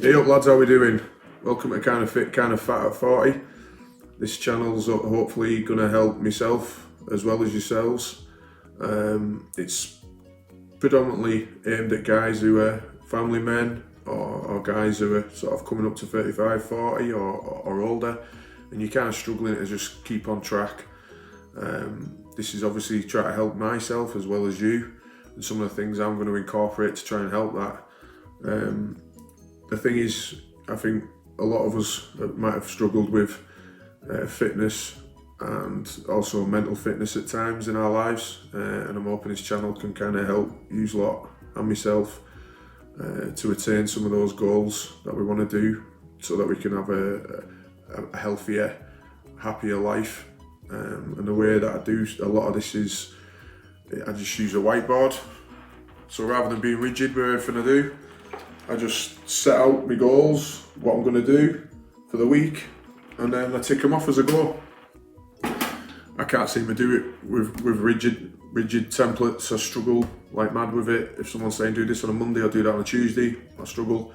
Hey up lads, how we doing? Welcome to Kind of Fit, Kind of Fat at 40. This channel's hopefully going to help myself as well as yourselves. It's predominantly aimed at guys who are family men or guys who are sort of coming up to 35, 40 or older, and you're kind of struggling to just keep on track. This is obviously trying to help myself as well as you, and some of the things I'm going to incorporate to try and help that. The thing is, I think a lot of us might have struggled with fitness and also mental fitness at times in our lives, and I'm hoping this channel can kind of help you lot and myself to attain some of those goals that we want to do, so that we can have a healthier, happier life. And the way that I do a lot of this is I just use a whiteboard. So rather than being rigid with everything I do, I just set out my goals, what I'm going to do for the week, and then I tick them off as I go. I can't seem to do it with rigid templates. I struggle like mad with it. If someone's saying do this on a Monday, I'll do that on a Tuesday. I struggle.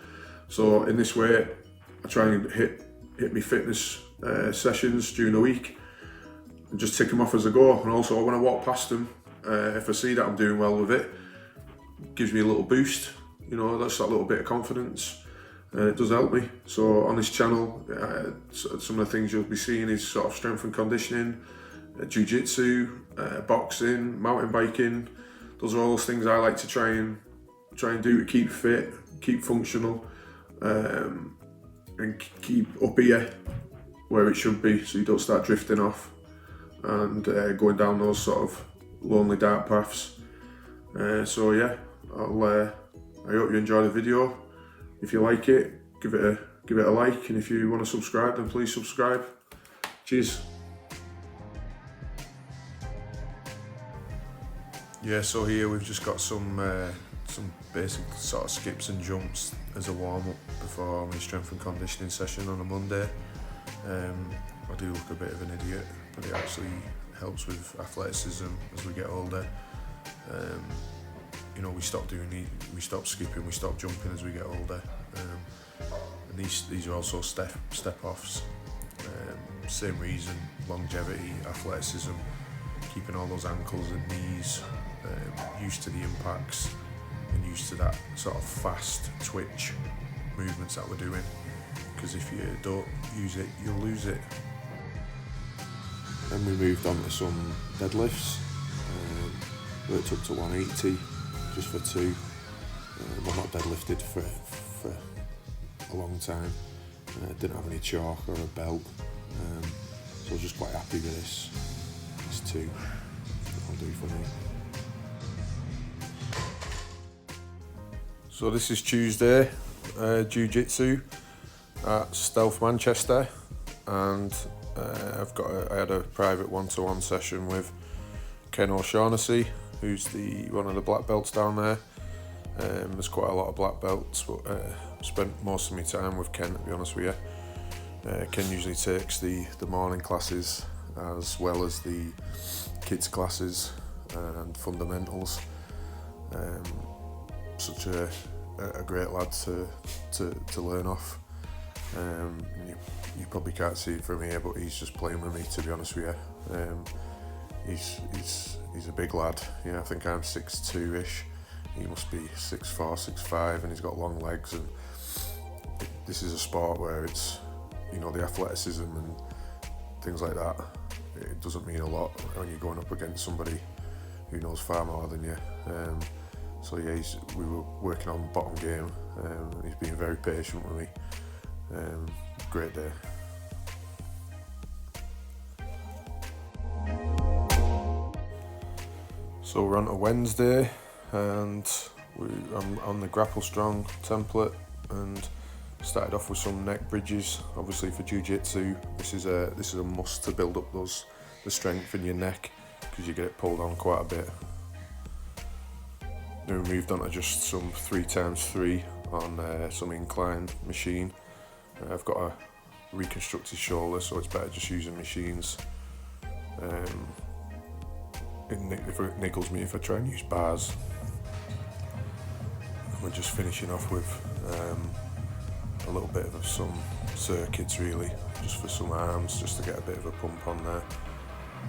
So in this way, I try and hit my fitness sessions during the week and just tick them off as I go. And also when I walk past them, if I see that I'm doing well with it, gives me a little boost. You know, that's that little bit of confidence, and it does help me. So on this channel, some of the things you'll be seeing is sort of strength and conditioning, jiu-jitsu, boxing, mountain biking. Those are all those things I like to try and do to keep fit, keep functional, and keep up here where it should be, so you don't start drifting off and going down those sort of lonely dark paths. So yeah, I hope you enjoy the video. If you like it, give it a like, and if you want to subscribe, then please subscribe. Cheers. Yeah, so here we've just got some basic sort of skips and jumps as a warm-up before my strength and conditioning session on a Monday. I do look a bit of an idiot, but it actually helps with athleticism as we get older. You know, we stop skipping, we stop jumping as we get older. And these are also step-offs. Same reason, longevity, athleticism, keeping all those ankles and knees used to the impacts and used to that sort of fast twitch movements that we're doing. Because if you don't use it, you'll lose it. Then we moved on to some deadlifts. Worked up to 180 just for two. I've not deadlifted for a long time. Didn't have any chalk or a belt, so I was just quite happy with this. This two that'll do for me. So this is Tuesday, jiu-jitsu at Stealth Manchester, and I had a private one-to-one session with Ken O'Shaughnessy, who's one of the black belts down there. There's quite a lot of black belts, but spent most of my time with Ken, to be honest with you. Ken usually takes the morning classes as well as the kids classes and fundamentals. Such a great lad to learn off. You probably can't see it from here, but he's just playing with me, to be honest with you. He's a big lad. I think I'm 6'2"-ish. He must be 6'4", 6'5", and he's got long legs. And this is a sport where it's, the athleticism and things like that, it doesn't mean a lot when you're going up against somebody who knows far more than you. So yeah, we were working on bottom game. He's been very patient with me. Great day. So we're on to Wednesday, and I'm on the Grapple Strong template, and started off with some neck bridges. Obviously for jiu-jitsu, this is a must to build up the strength in your neck, because you get it pulled on quite a bit. Then we moved on to just some 3x3 on some incline machine. I've got a reconstructed shoulder, so it's better just using machines. It niggles me if I try and use bars. And we're just finishing off with a little bit of some circuits really, just for some arms, just to get a bit of a pump on there.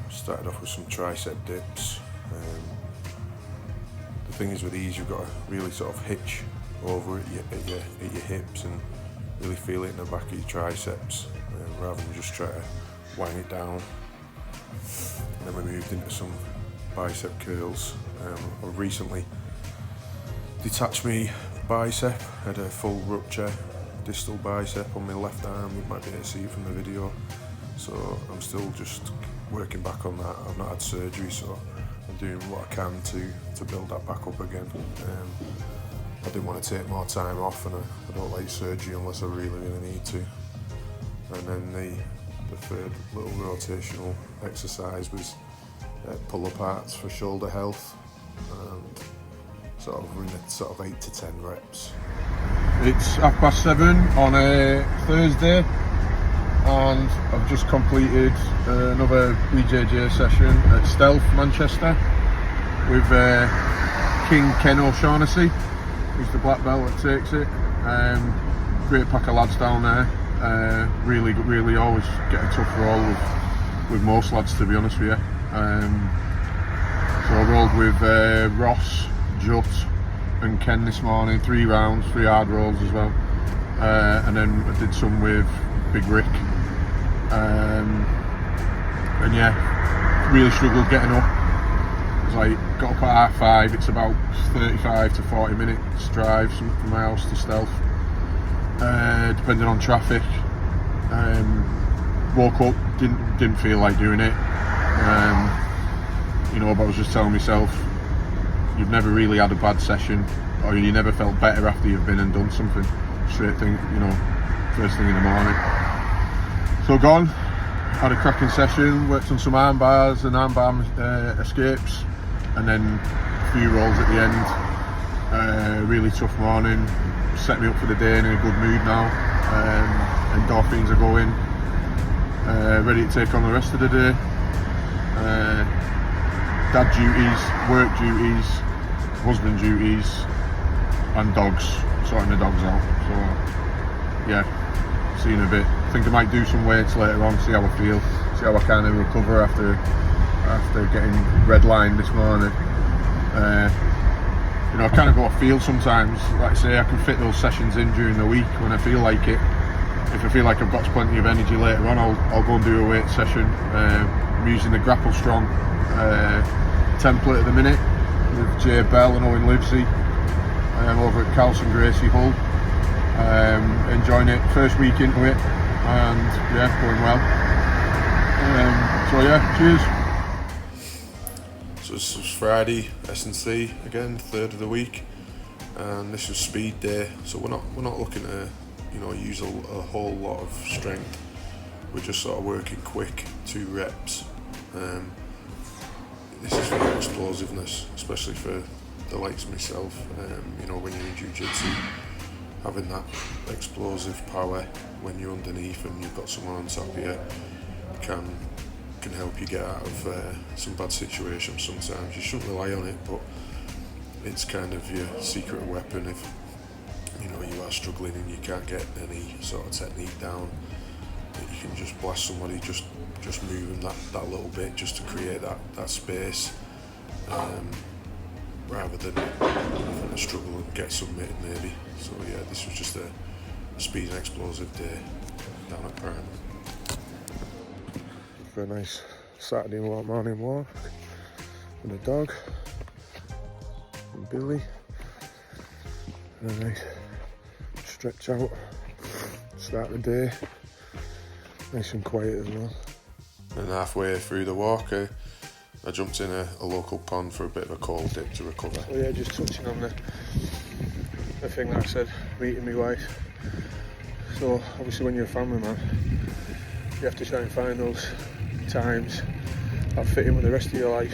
Started off with some tricep dips. The thing is with these, you've got to really sort of hitch over at your hips and really feel it in the back of your triceps, rather than just try to wang it down. And then we moved into some bicep curls. I recently detached me bicep, had a full rupture distal bicep on my left arm. You might be able to see it from the video. So I'm still just working back on that. I've not had surgery, so I'm doing what I can to build that back up again. I didn't want to take more time off, and I don't like surgery unless I really need to. And then the third little rotational exercise was pull-up arts for shoulder health, and sort of in a sort of 8 to 10 reps. It's 7:30 on a Thursday, and I've just completed another BJJ session at Stealth, Manchester, with King Ken O'Shaughnessy, who's the black belt that takes it. Great pack of lads down there. Really always get a tough roll with most lads, to be honest with you. So I rolled with Ross, Jut and Ken this morning, 3 rounds, 3 hard rolls as well. And then I did some with Big Rick. And yeah, really struggled getting up. It was like, got up at 5:30, it's about 35 to 40 minutes drive from my house to Stealth, depending on traffic. Woke up, didn't feel like doing it, but I was just telling myself, you've never really had a bad session, or you never felt better after you've been and done something. Straight thing, first thing in the morning. So gone, had a cracking session, worked on some arm bars and arm bar escapes, and then a few rolls at the end. Really tough morning, set me up for the day and in a good mood now. Endorphins are going, ready to take on the rest of the day. Dad duties, work duties, husband duties, and dogs, sorting the dogs out. So yeah, see you in a bit. I think I might do some weights later on, see how I feel, see how I kind of recover after getting redlined this morning. I kind of got a feel sometimes, like I say, I can fit those sessions in during the week when I feel like it. If I feel like I've got plenty of energy later on, I'll go and do a weight session. I'm using the Grapple Strong template at the minute with Jay Bell and Owen Livesey over at Carlson Gracie Hull. Enjoying it, first week into it, and yeah, going well. So yeah, cheers. So this was Friday, S&C again, 3rd of the week, and this was speed day. So we're not looking to use a whole lot of strength. We're just sort of working quick, 2 reps. This is for explosiveness, especially for the likes of myself. When you're in jiu-jitsu, having that explosive power when you're underneath and you've got someone on top of you can help you get out of some bad situations sometimes. You shouldn't rely on it, but it's kind of your secret weapon if you are struggling and you can't get any sort of technique down. You can just blast somebody, just moving that little bit just to create that space, rather than having to struggle and get submitted maybe. So yeah, this was just a speed and explosive day down at Prime. For a nice Saturday morning walk with the dog and Billy, and a nice stretch out, start the day nice and quiet as well. And halfway through the walk, I jumped in a local pond for a bit of a cold dip to recover. So yeah, just touching on the thing that I said, meeting my wife. So obviously when you're a family man, you have to try and find those times that fit in with the rest of your life.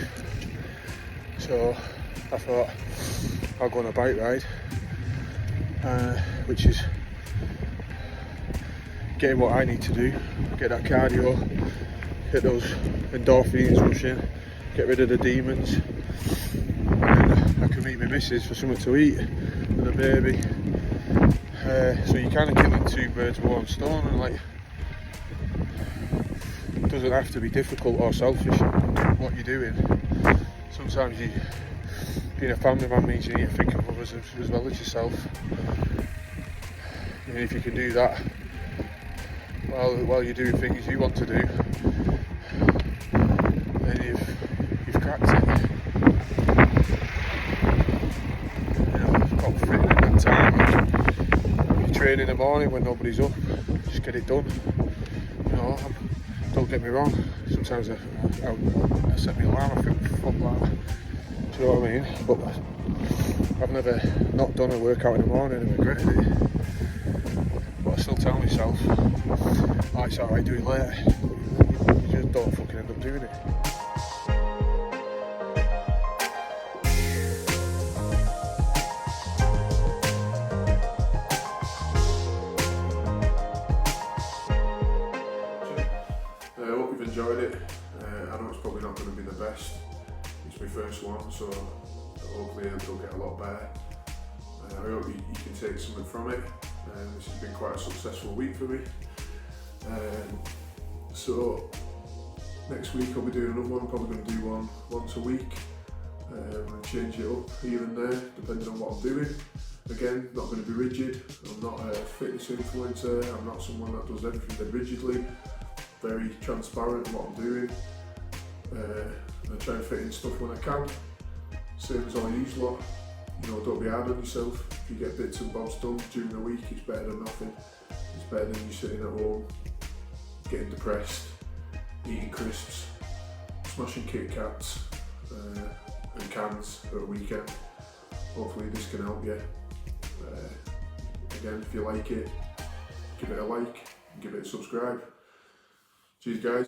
So I thought I'll go on a bike ride, which is getting what I need to do, get that cardio, get those endorphins rushing, get rid of the demons, and I can meet my missus for something to eat and a baby. So you're kind of killing two birds with one stone, and like, it doesn't have to be difficult or selfish what you're doing. Sometimes being a family man means you need to think of others as well as yourself. And if you can do that while you're doing things you want to do, then you've cracked it. You know, got fit in that time. You train in the morning when nobody's up, just get it done. You know, don't get me wrong, sometimes I set my alarm, I think, fuck that. Do you know what I mean? But I've never not done a workout in the morning and regretted it. But I still tell myself, oh, it's alright doing later. You just don't fucking end up doing it. I hope you've enjoyed it. I know it's probably not going to be the best. It's my first one, so hopefully it'll get a lot better. I hope you can take something from it. This has been quite a successful week for me. So next week I'll be doing another one, probably going to do one once a week and change it up here and there depending on what I'm doing. Again, not going to be rigid. I'm not a fitness influencer. I'm not someone that does everything dead rigidly. Very transparent in what I'm doing. I try and fit in stuff when I can. Same as all you lot. You know, don't be hard on yourself. If you get bits and bobs done during the week, it's better than nothing. It's better than you sitting at home, getting depressed, eating crisps, smashing Kit Kats and cans at a weekend. Hopefully this can help you. Again, if you like it, give it a like, and give it a subscribe. Cheers guys.